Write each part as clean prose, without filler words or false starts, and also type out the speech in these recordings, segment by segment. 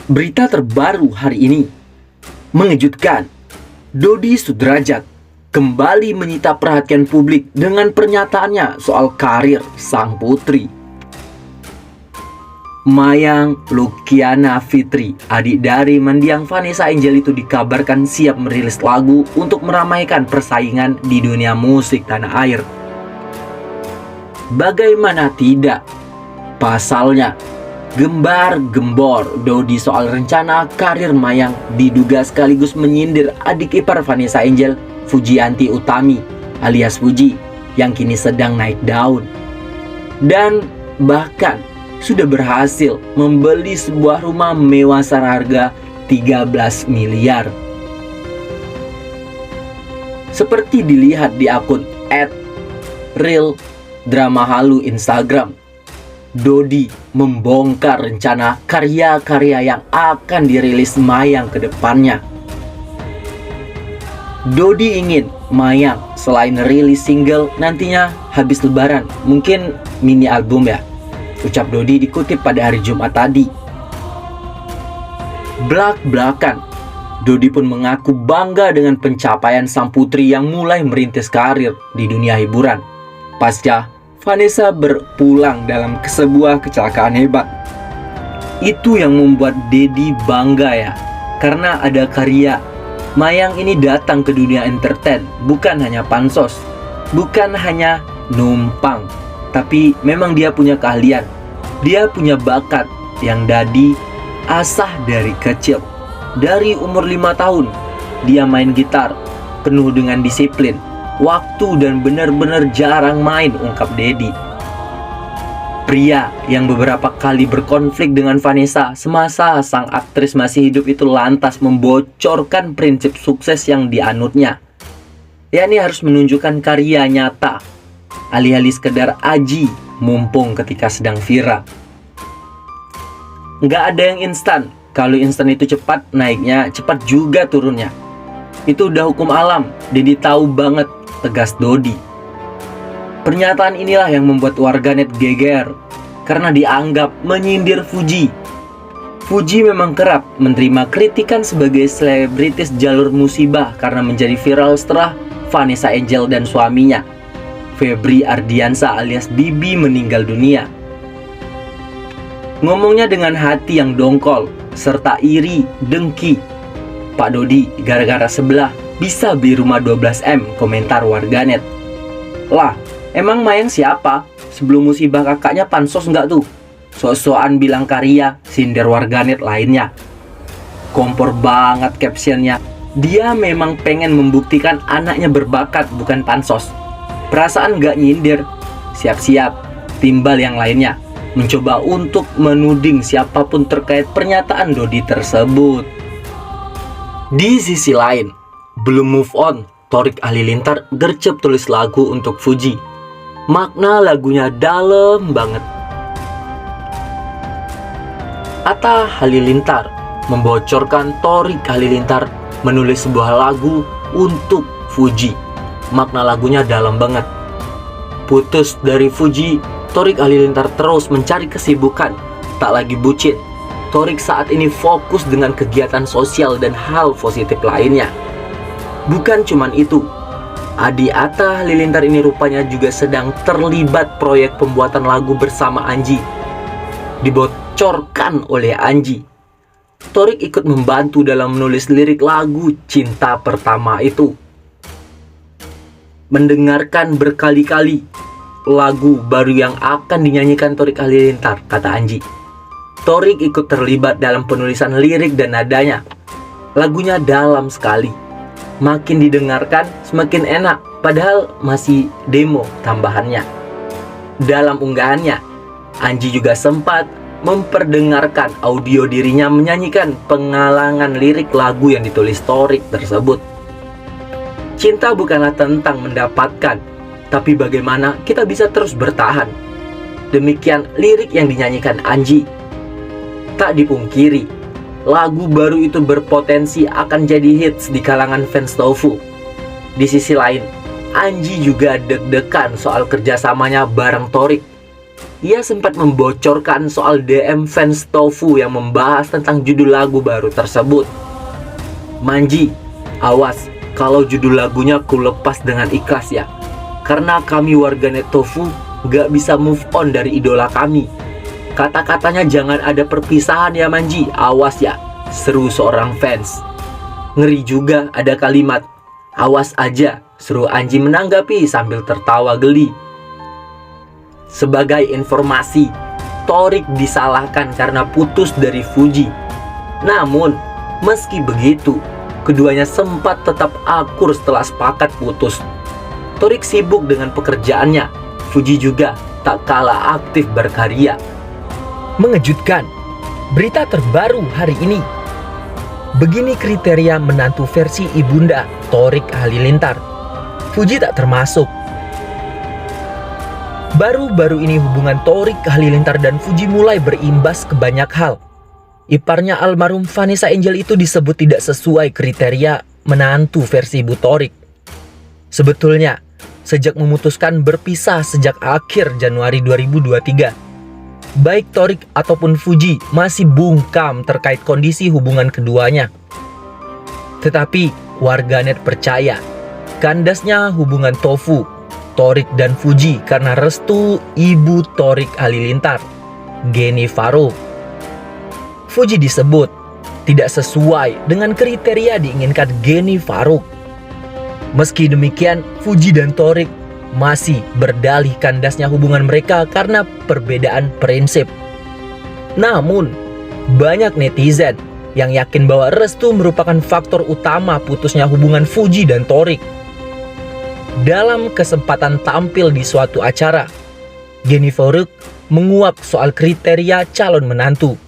Berita terbaru hari ini mengejutkan. Dodi Sudrajat kembali menyita perhatian publik dengan pernyataannya soal karir sang putri. Mayang Lukiana Fitri, adik dari mendiang Vanessa Angel itu dikabarkan siap merilis lagu untuk meramaikan persaingan di dunia musik tanah air. Bagaimana tidak? Pasalnya, gembar-gembor Dodi soal rencana karir Mayang diduga sekaligus menyindir adik ipar Vanessa Angel, Fujianti Utami alias Fuji, yang kini sedang naik daun. Dan bahkan sudah berhasil membeli sebuah rumah mewah seharga 13 miliar. Seperti dilihat di akun @realdramahalu Instagram, Dodi membongkar rencana karya-karya yang akan dirilis Mayang ke depannya. Dodi ingin Mayang selain rilis single nantinya habis lebaran, mungkin mini album ya, ucap Dodi dikutip pada hari Jumat tadi. Belak-belakan, Dodi pun mengaku bangga dengan pencapaian sang putri yang mulai merintis karir di dunia hiburan pasca Vanessa berpulang dalam sebuah kecelakaan hebat. Itu yang membuat Dedi bangga ya, karena ada karya. Mayang ini datang ke dunia entertain, bukan hanya pansos, bukan hanya numpang, tapi memang dia punya keahlian. Dia punya bakat yang Dadi asah dari kecil. Dari umur 5 tahun, dia main gitar, penuh dengan disiplin, waktu, dan benar-benar jarang main, ungkap Dedi. Pria yang beberapa kali berkonflik dengan Vanessa semasa sang aktris masih hidup itu lantas membocorkan prinsip sukses yang dianutnya, yakni harus menunjukkan karya nyata, alih-alih sekedar aji mumpung ketika sedang viral. Nggak ada yang instan. Kalau instan itu cepat naiknya, cepat juga turunnya. Itu udah hukum alam. Dedi tahu banget, tegas Dodi. Pernyataan inilah yang membuat warganet geger karena dianggap menyindir Fuji. Fuji memang kerap menerima kritikan sebagai selebritis jalur musibah karena menjadi viral setelah Vanessa Angel dan suaminya, Febri Ardiansa alias Bibi, meninggal dunia. Ngomongnya dengan hati yang dongkol serta iri, dengki. Pak Dodi gara-gara sebelah bisa beli rumah 12M, komentar warganet. Lah, emang Mayang siapa? Sebelum musibah kakaknya pansos nggak tuh? Sok-sokan bilang karya, sindir warganet lainnya. Kompor banget captionnya. Dia memang pengen membuktikan anaknya berbakat, bukan pansos. Perasaan nggak nyindir. Siap-siap timbal yang lainnya mencoba untuk menuding siapapun terkait pernyataan Dodi tersebut. Di sisi lain, belum move on, Thorik Halilintar gercep tulis lagu untuk Fuji. Makna lagunya dalam banget. Atta Halilintar membocorkan Thorik Halilintar menulis sebuah lagu untuk Fuji. Makna lagunya dalam banget. Putus dari Fuji, Thorik Halilintar terus mencari kesibukan, tak lagi bucin. Thorik saat ini fokus dengan kegiatan sosial dan hal positif lainnya. Bukan cuman itu, Adi Atta Halilintar ini rupanya juga sedang terlibat proyek pembuatan lagu bersama Anji. Dibocorkan oleh Anji, Thorik ikut membantu dalam menulis lirik lagu Cinta Pertama itu. Mendengarkan berkali-kali lagu baru yang akan dinyanyikan Thorik Halilintar, kata Anji. Thorik ikut terlibat dalam penulisan lirik dan nadanya. Lagunya dalam sekali. Makin didengarkan semakin enak, padahal masih demo tambahannya. Dalam unggahannya, Anji juga sempat memperdengarkan audio dirinya menyanyikan pengalangan lirik lagu yang ditulis Thorik tersebut. Cinta bukanlah tentang mendapatkan, tapi bagaimana kita bisa terus bertahan. Demikian lirik yang dinyanyikan Anji. Tak dipungkiri, lagu baru itu berpotensi akan jadi hits di kalangan fans Tofu. Di sisi lain, Anji juga deg-degan soal kerjasamanya bareng Thorik. Ia sempat membocorkan soal DM fans Tofu yang membahas tentang judul lagu baru tersebut. "Manji, awas kalau judul lagunya ku lepas dengan ikhlas ya. Karena kami warganet Tofu gak bisa move on dari idola kami. Kata-katanya jangan ada perpisahan ya Manji, awas ya," seru seorang fans. Ngeri juga ada kalimat, "Awas aja," seru Anji menanggapi sambil tertawa geli. Sebagai informasi, Thorik disalahkan karena putus dari Fuji. Namun, meski begitu, keduanya sempat tetap akur setelah sepakat putus. Thorik sibuk dengan pekerjaannya, Fuji juga tak kalah aktif berkarya. Mengejutkan, berita terbaru hari ini. Begini kriteria menantu versi ibunda Thorik Halilintar. Fuji tak termasuk. Baru-baru ini hubungan Thorik Halilintar dan Fuji mulai berimbas ke banyak hal. Iparnya almarhum Vanessa Angel itu disebut tidak sesuai kriteria menantu versi ibu Thorik. Sebetulnya, sejak memutuskan berpisah sejak akhir Januari 2023, baik Thorik ataupun Fuji masih bungkam terkait kondisi hubungan keduanya. Tetapi warganet percaya kandasnya hubungan Tofu, Thorik dan Fuji karena restu ibu Thorik Halilintar, Geni Faruk. Fuji disebut tidak sesuai dengan kriteria diinginkan Geni Faruk. Meski demikian, Fuji dan Thorik masih berdalih kandasnya hubungan mereka karena perbedaan prinsip. Namun, banyak netizen yang yakin bahwa restu merupakan faktor utama putusnya hubungan Fuji dan Thorik. Dalam kesempatan tampil di suatu acara, Geni Faruk menguak soal kriteria calon menantu.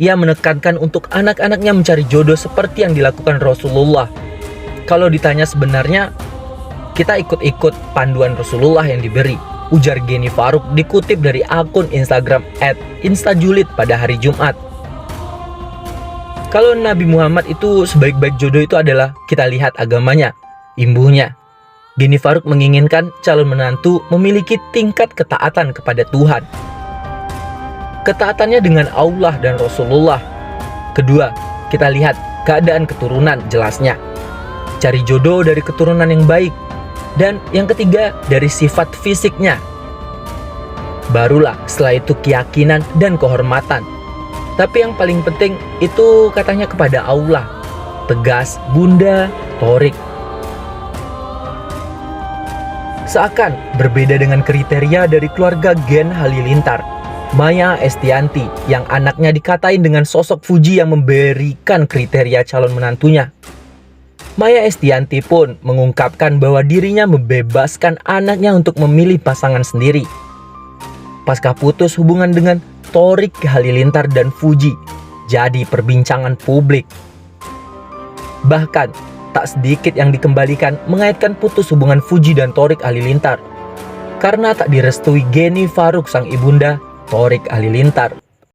Ia menekankan untuk anak-anaknya mencari jodoh seperti yang dilakukan Rasulullah. Kalau ditanya sebenarnya, kita ikut-ikut panduan Rasulullah yang diberi, ujar Geni Faruk dikutip dari akun Instagram @instajulit pada hari Jumat. Kalau Nabi Muhammad itu sebaik-baik jodoh itu adalah kita lihat agamanya, imbuhnya. Geni Faruk menginginkan calon menantu memiliki tingkat ketaatan kepada Tuhan. Ketaatannya dengan Allah dan Rasulullah. Kedua, kita lihat keadaan keturunan jelasnya. Cari jodoh dari keturunan yang baik. Dan yang ketiga, dari sifat fisiknya. Barulah setelah itu keyakinan dan kehormatan. Tapi yang paling penting itu katanya kepada Allah, tegas Bunda Thorik. Seakan berbeda dengan kriteria dari keluarga Gen Halilintar, Maya Estianty yang anaknya dikatain dengan sosok Fuji yang memberikan kriteria calon menantunya. Maya Estianty pun mengungkapkan bahwa dirinya membebaskan anaknya untuk memilih pasangan sendiri. Pasca putus hubungan dengan Thorik Halilintar dan Fuji jadi perbincangan publik. Bahkan tak sedikit yang dikembalikan mengaitkan putus hubungan Fuji dan Thorik Halilintar karena tak direstui Geni Faruk sang ibunda Thorik Halilintar.